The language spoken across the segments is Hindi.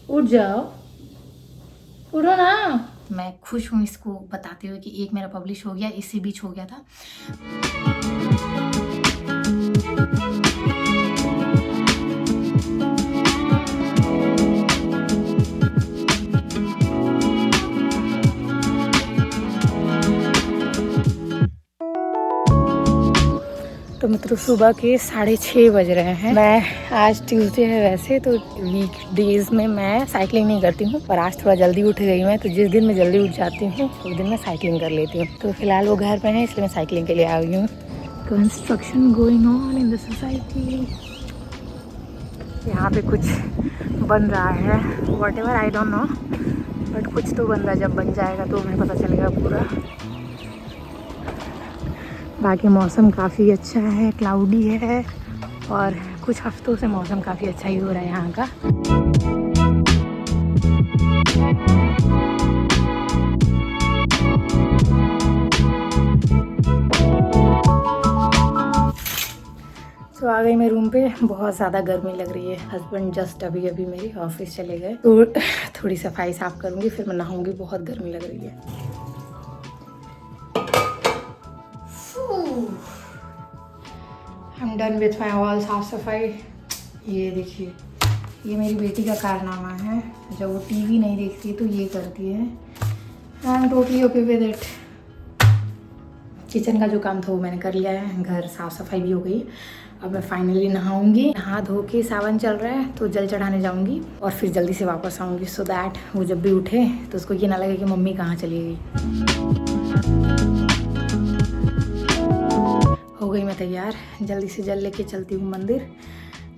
उठ जाओ, उठो ना। मैं खुश हूँ इसको बताते हुए कि एक मेरा पब्लिश हो गया, इसी बीच हो गया था। तो मित्रों सुबह के 6:30 बज रहे हैं। मैं आज ट्यूसडे है वैसे तो वीक डेज में मैं साइकिलिंग नहीं करती हूँ, पर आज थोड़ा जल्दी उठ गई मैं, तो जिस दिन मैं जल्दी उठ जाती हूँ उस दिन मैं साइकिलिंग कर लेती हूँ। तो फिलहाल वो घर पे है इसलिए मैं साइकिलिंग के लिए आ गई हूँ। Construction going on in the society. यहाँ पे कुछ बन रहा है, what ever I don't know, but कुछ तो बन रहा है। जब बन जाएगा तो हमें पता चलेगा पूरा। बाकी मौसम काफ़ी अच्छा है, क्लाउडी है और कुछ हफ्तों से मौसम काफ़ी अच्छा ही हो रहा है यहाँ का। तो आ गई मैं रूम पे। बहुत ज़्यादा गर्मी लग रही है। हस्बैंड जस्ट अभी अभी मेरी ऑफिस चले गए, तो थोड़ी सफाई साफ करूँगी फिर मैं नहाऊंगी। बहुत गर्मी लग रही है। I'm done with my all साफ सफाई। ये देखिए, ये मेरी बेटी का कारनामा है। जब वो टीवी नहीं देखती तो ये करती है। I am totally okay with it. Kitchen का जो काम था वो मैंने कर लिया है, घर साफ सफाई भी हो गई। अब मैं फाइनली नहाऊंगी। नहा धो के सावन चल रहा है तो जल चढ़ाने जाऊंगी और फिर जल्दी से वापस आऊंगी, सो दैट वो जब भी उठे तो उसको ये ना लगे कि मम्मी कहाँ चली गई। हो गई मैं तैयार। जल्दी से जल लेके चलती हूँ मंदिर,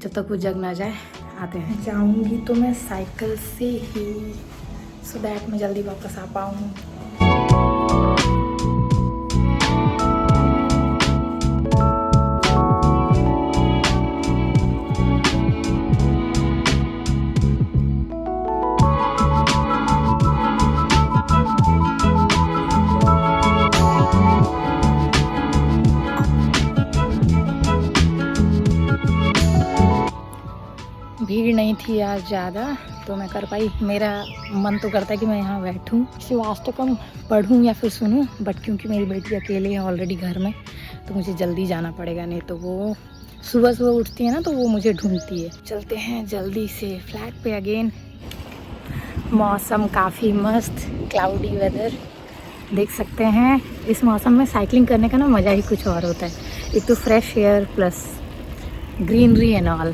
जब तक वो जग ना जाए। आते हैं। जाऊंगी तो मैं साइकिल से ही, सो दैट मैं जल्दी वापस आ पाऊँ। भीड़ नहीं थी आज ज़्यादा तो मैं कर पाई। मेरा मन तो करता है कि मैं यहाँ बैठूँ, शिवाष्टकम पढ़ूँ या फिर सुनूँ, बट क्योंकि मेरी बेटी अकेली है ऑलरेडी घर में तो मुझे जल्दी जाना पड़ेगा, नहीं तो वो सुबह सुबह उठती है ना तो वो मुझे ढूंढती है। चलते हैं जल्दी से फ्लैट पे अगेन। मौसम काफ़ी मस्त, क्लाउडी वेदर देख सकते हैं। इस मौसम में साइकिलिंग करने का ना मज़ा ही कुछ और होता है। एक तो fresh air plus greenery and all.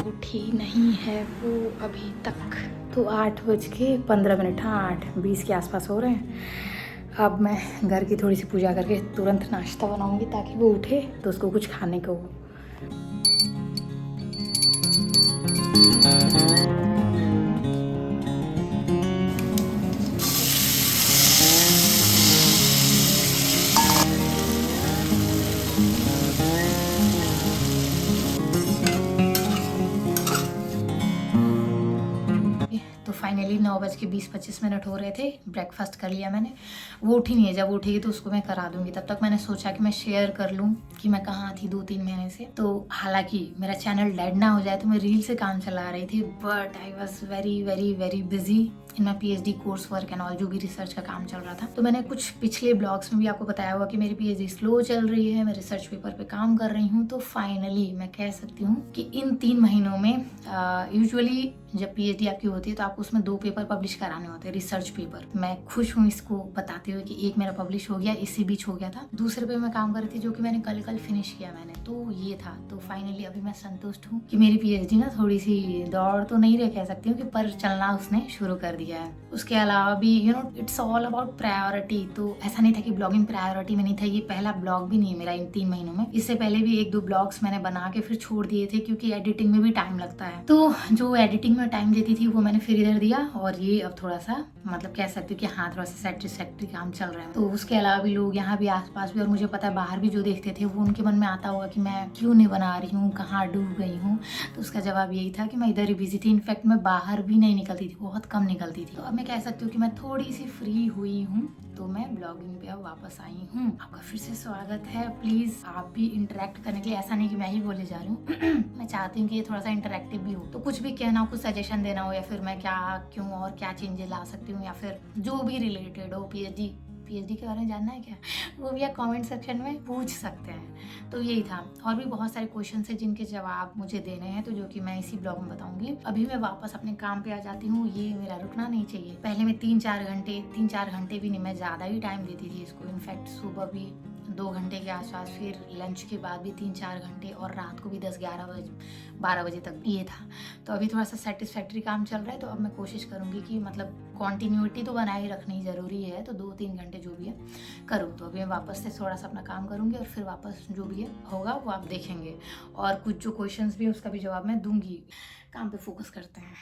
उठी नहीं है वो अभी तक। तो 8:15, हाँ 8:20 के आसपास हो रहे हैं। अब मैं घर की थोड़ी सी पूजा करके तुरंत नाश्ता बनाऊंगी ताकि वो उठे तो उसको कुछ खाने को हो। तो फाइनली 9:20-25 हो रहे थे। ब्रेकफास्ट कर लिया मैंने। वो उठी नहीं है, जब उठेगी तो उसको मैं करा दूंगी। तब तक मैंने सोचा कि मैं शेयर कर लूँ कि मैं कहाँ थी 2-3 महीने से। तो हालांकि मेरा चैनल डेड ना हो जाए तो मैं रील से काम चला रही थी, but I was very very very busy in my PhD course work and all, जो भी रिसर्च का काम चल रहा था। तो मैंने कुछ पिछले ब्लॉग्स में भी आपको बताया हुआ कि मेरी PhD स्लो चल रही है, मैं रिसर्च पेपर पे काम कर रही हूँ। तो फाइनली मैं कह सकती हूँ कि इन 3 महीनों में यूजुअली जब PhD आपकी होती है तो आपको उसमें 2 पेपर पब्लिश कराने होते हैं, रिसर्च पेपर। मैं खुश हूँ इसको बताते हुए कि एक मेरा पब्लिश हो गया, इसी बीच हो गया था। दूसरे पे मैं काम कर रही थी जो कि मैंने कल फिनिश किया मैंने, तो ये था। तो फाइनली अभी मैं संतुष्ट हूँ कि मेरी PhD ना थोड़ी सी दौड़ तो नहीं रह कह सकती हूँ कि पर चलना उसने शुरू कर दिया है। उसके अलावा भी इट्स ऑल अबाउट प्रायोरिटी। तो ऐसा नहीं था कि ब्लॉगिंग प्रायोरिटी में नहीं था। ये पहला ब्लॉग भी नहीं है मेरा इन 3 महीनों में। इससे पहले भी 1-2 ब्लॉग्स मैंने बना के फिर छोड़ दिए थे क्योंकि एडिटिंग में भी टाइम लगता है। तो जो एडिटिंग में टाइम देती थी वो मैंने फिर इधर दिया, और ये अब थोड़ा सा मतलब कह सकती हूँ कि हाँ थोड़ा सा सेटिस्फैक्टरी काम चल रहा है। तो उसके अलावा भी लोग यहाँ भी आसपास भी, और मुझे पता है बाहर भी जो देखते थे वो उनके मन में आता होगा कि मैं क्यों नहीं बना रही हूँ, कहाँ डूब गई हूँ। तो उसका जवाब यही था कि मैं इधर ही बिजी थी। इनफैक्ट मैं बाहर भी नहीं निकलती थी, बहुत कम निकलती थी। तो अब मैं कह सकती हूँ कि मैं थोड़ी सी फ्री हुई हूँ। तो मैं ब्लॉगिंग पे अब वापस आई हूँ। आपका फिर से स्वागत है। प्लीज आप भी इंटरेक्ट करने के लिए, ऐसा नहीं कि मैं ही बोले जा रही हूँ मैं चाहती हूँ कि ये थोड़ा सा इंटरेक्टिव भी हो, तो कुछ भी कहना हो, कुछ सजेशन देना हो, या फिर मैं क्या क्यों और क्या चेंजेस ला सकती हूँ, या फिर जो भी रिलेटेड हो, पीएचडी के बारे में जानना है क्या, वो भी आप कमेंट सेक्शन में पूछ सकते हैं। तो यही था। और भी बहुत सारे क्वेश्चन है जिनके जवाब मुझे देने हैं, तो जो कि मैं इसी ब्लॉग में बताऊंगी। अभी मैं वापस अपने काम पे आ जाती हूँ। ये मेरा रुकना नहीं चाहिए। पहले मैं 3-4 घंटे भी नहीं, मैं ज़्यादा ही टाइम देती थी इसको। इनफैक्ट सुबह भी 2 घंटे के आसपास, फिर लंच के बाद भी 3-4 घंटे, और रात को भी 10-11 बजे 12 बजे तक ये था। तो अभी थोड़ा सा सेटिस्फैक्ट्री काम चल रहा है, तो अब मैं कोशिश करूँगी कि मतलब कॉन्टीन्यूटी तो बनाए रखनी ज़रूरी है, तो 2-3 घंटे जो भी है करूँ। तो अभी मैं वापस से थोड़ा सा अपना काम करूँगी, और फिर वापस जो भी है होगा वो आप देखेंगे, और कुछ जो क्वेश्चंस भी है उसका भी जवाब मैं दूंगी। काम पे फोकस करते हैं।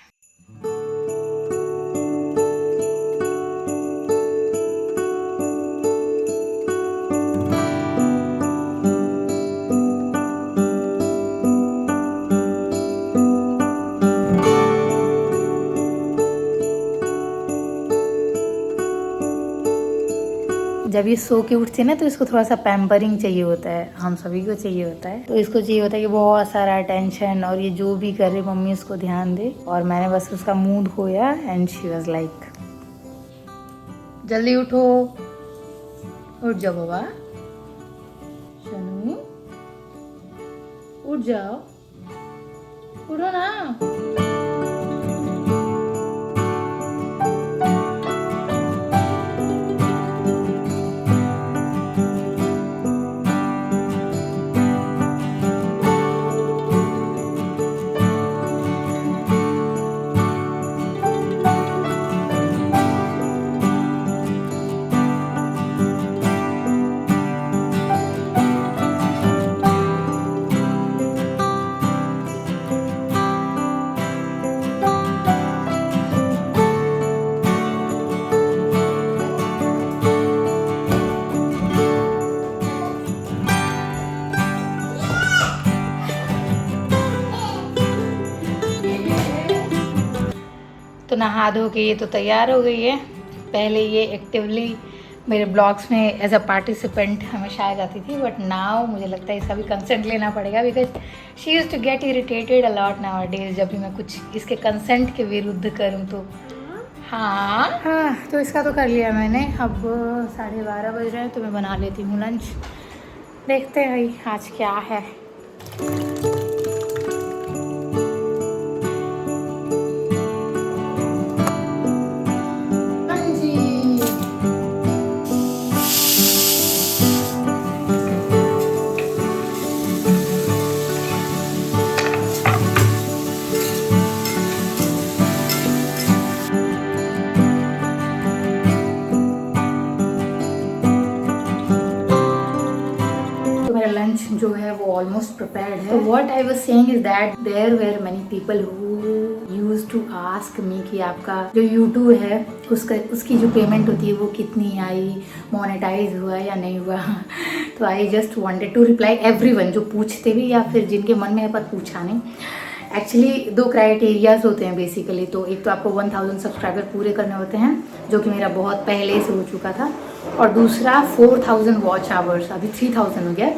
जब ये सो के उठती है ना, तो इसको थोड़ा सा पैम्परिंग चाहिए होता है, हम सभी को चाहिए होता है। तो इसको चाहिए होता है कि बहुत सारा अटेंशन, और ये जो भी कर रही मम्मी उसको ध्यान दे। और मैंने बस उसका मूड खोया, एंड शी वाज लाइक, जल्दी उठो, उठ जाओ बाबा, शनू उठ जाओ, उठो ना। तो नहा धो के ये तो तैयार हो गई है। पहले ये एक्टिवली मेरे ब्लॉग्स में एज अ पार्टिसिपेंट हमेशा आ जाती थी, बट नाउ मुझे लगता है इसका भी कंसेंट लेना पड़ेगा, because she use to get irritated a lot nowadays, जब भी मैं कुछ इसके कंसेंट के विरुद्ध करूँ तो। हाँ, तो इसका तो कर लिया मैंने। अब 12:30 बज रहे हैं, तो मैं बना लेती हूँ लंच। देखते हैं भाई आज क्या है। लंच जो है वो ऑलमोस्ट प्रिपेयर्ड है। What I was saying is that there were many people who used to ask me कि आपका जो यूट्यूब है उसकी जो पेमेंट होती है वो कितनी आई, मोनेटाइज हुआ या नहीं हुआ। तो I just wanted to reply everyone, जो पूछते भी या फिर जिनके मन में है पर पूछा नहीं। एक्चुअली 2 क्राइटेरियाज होते हैं बेसिकली। तो एक तो आपको 1000 सब्सक्राइबर पूरे करने होते हैं, जो कि मेरा बहुत पहले से हो चुका था, और दूसरा 4000 वॉच आवर्स, अभी 3000 हो गया,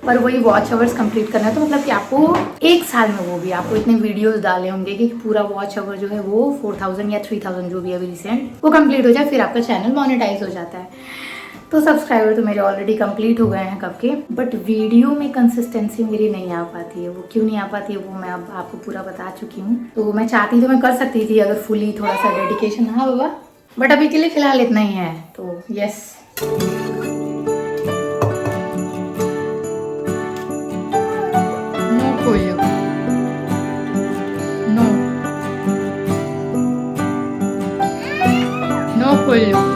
पर वही वॉच आवर्स कंप्लीट करना है। तो मतलब कि आपको 1 साल में वो भी आपको इतने वीडियोस डाले होंगे कि पूरा वॉच आवर जो है वो 4000 या 3000 जो भी अभी रिसेंट वो कंप्लीट हो जाए, फिर आपका चैनल मोनेटाइज हो जाता है। तो सब्सक्राइबर तो मेरे ऑलरेडी कंप्लीट हो गए हैं कब के, बट वीडियो में कंसिस्टेंसी मेरी नहीं आ पाती है। वो क्यों नहीं आ पाती है वो मैं अब आपको पूरा बता चुकी हूँ। तो मैं चाहती तो मैं कर सकती थी अगर फुली थोड़ा सा डेडिकेशन। हाँ बाबा, बट अभी के लिए फिलहाल इतना ही है। तो यस, नो खोलियो, नो नो खोलियो।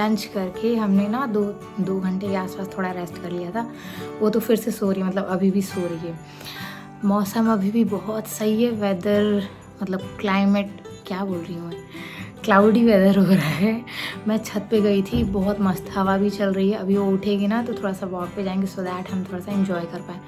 लंच करके हमने ना 2 घंटे के आसपास थोड़ा रेस्ट कर लिया था। वो तो फिर से सो रही है, मतलब अभी भी सो रही है। मौसम अभी भी बहुत सही है, वेदर मतलब क्लाइमेट क्या बोल रही हूँ मैं, क्लाउडी वेदर हो रहा है। मैं छत पे गई थी, बहुत मस्त हवा भी चल रही है। अभी वो उठेगी ना तो थोड़ा सा वॉक पे जाएंगे सो दैट हम थोड़ा सा एंजॉय कर पाएँ।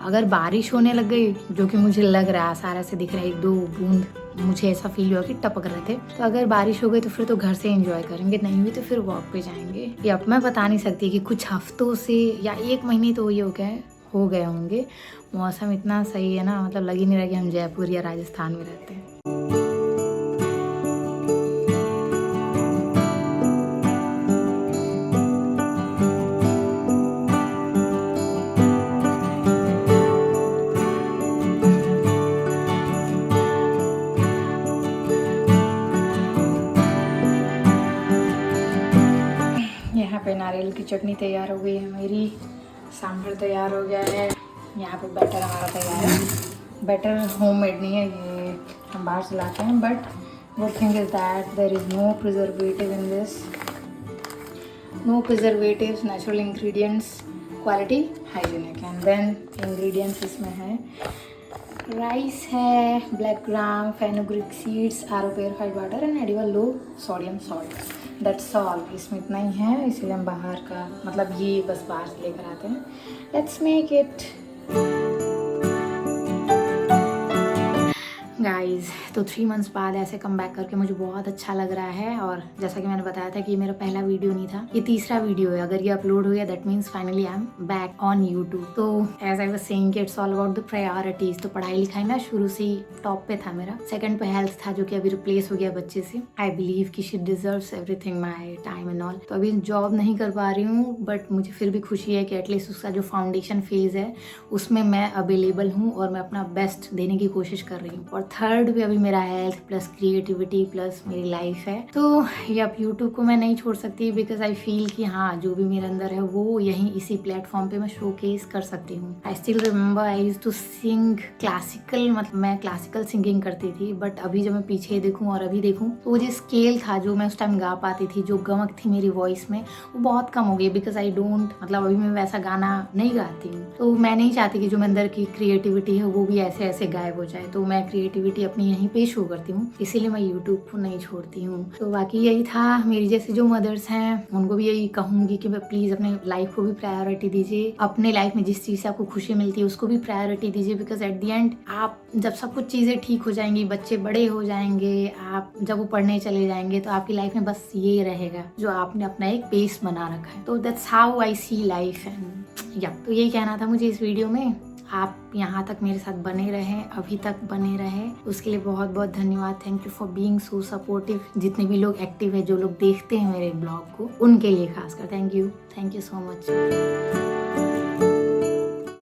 अगर बारिश होने लग गई, जो कि मुझे लग रहा है, सारा से दिख रहा है, 1-2 बूंद मुझे ऐसा फील हुआ कि टपक रहे थे, तो अगर बारिश हो गई तो फिर तो घर से एंजॉय करेंगे, नहीं हुई तो फिर वॉक पे जाएंगे। या अब मैं बता नहीं सकती कि कुछ हफ्तों से या 1 महीने तो ये हो गए होंगे, मौसम इतना सही है ना, मतलब लग ही नहीं रहा कि हम जयपुर या राजस्थान में रहते हैं। यहाँ पे नारियल की चटनी तैयार हो गई है मेरी, सांभर तैयार हो गया है, यहाँ पे बैटर हमारा तैयार है। बैटर होममेड नहीं है, ये हम बाहर से लाते हैं, but good thing is that there is no preservative in this, no preservatives, natural ingredients, quality hygienic. And then ingredients इसमें है राइस है, black gram, fenugreek seeds, RO purified water and edible low sodium salt. That's all, इसमें इतना ही है, इसलिए हम बाहर का मतलब ये बस बाहर से लेकर आते हैं। Let's make it. गाइज तो 3 मंथ्स बाद ऐसे कम बैक करके मुझे बहुत अच्छा लग रहा है। और जैसा कि मैंने बताया था कि ये मेरा पहला वीडियो नहीं था, ये तीसरा वीडियो है। अगर ये अपलोड हो गया that means finally I am back on YouTube. तो as I was saying it's all about the priorities. तो पढ़ाई लिखाई ना शुरू से ही टॉप पे था मेरा, सेकंड पे हेल्थ था जो कि अभी रिप्लेस हो गया बच्चे से। आई बिलीव कि she deserves everything, my time and all. तो अभी जॉब नहीं कर पा रही हूँ, बट मुझे फिर भी खुशी है कि एटलीस्ट उसका जो फाउंडेशन फेज है उसमें मैं अवेलेबल हूँ और मैं अपना बेस्ट देने की कोशिश कर रही हूँ। और थर्ड भी अभी मेरा हेल्थ प्लस क्रिएटिविटी प्लस मेरी लाइफ है। तो ये अब यूट्यूब को मैं नहीं छोड़ सकती, बिकॉज आई फील कि हाँ जो भी मेरे अंदर है वो यहीं इसी प्लेटफॉर्म पे मैं शोकेस कर सकती हूँ। I still remember I used to sing classical, मतलब मैं क्लासिकल सिंगिंग करती थी, बट अभी जब मैं पीछे देखूँ और अभी देखूँ तो वो जो स्केल था जो मैं उस टाइम गा पाती थी, जो गमक थी मेरी वॉइस में, वो बहुत कम हो गई। बिकॉज आई डोंट, मतलब अभी मैं वैसा गाना नहीं गाती हूँ, तो मैं नहीं चाहती कि जो मेरे अंदर की क्रिएटिविटी है वो भी ऐसे ऐसे गायब हो जाए। तो मैं क्रिएटिविटी अपनी यहीं पे शो करती हूँ, इसीलिए मैं यूट्यूब को नहीं छोड़ती हूँ। तो बाकी यही था। मेरी जैसे जो मदर्स हैं उनको भी यही कहूंगी कि प्लीज अपने लाइफ को भी प्रायोरिटी दीजिए, अपने लाइफ में जिस चीज से आपको खुशी मिलती है उसको भी प्रायोरिटी दीजिए। बिकॉज एट द एंड आप जब सब कुछ चीजें ठीक हो जाएंगी, बच्चे बड़े हो जाएंगे, आप जब वो पढ़ने चले जाएंगे, तो आपकी लाइफ में बस ये रहेगा जो आपने अपना एक पेस बना रखा है। तो that's how I see life. And या तो यही कहना था मुझे इस वीडियो में। आप यहाँ तक मेरे साथ बने रहें, अभी तक बने रहें, उसके लिए बहुत बहुत धन्यवाद। Thank you for being so supportive. जितने भी लोग एक्टिव है, जो लोग देखते हैं मेरे ब्लॉग को, उनके लिए खासकर थैंक यू सो मच।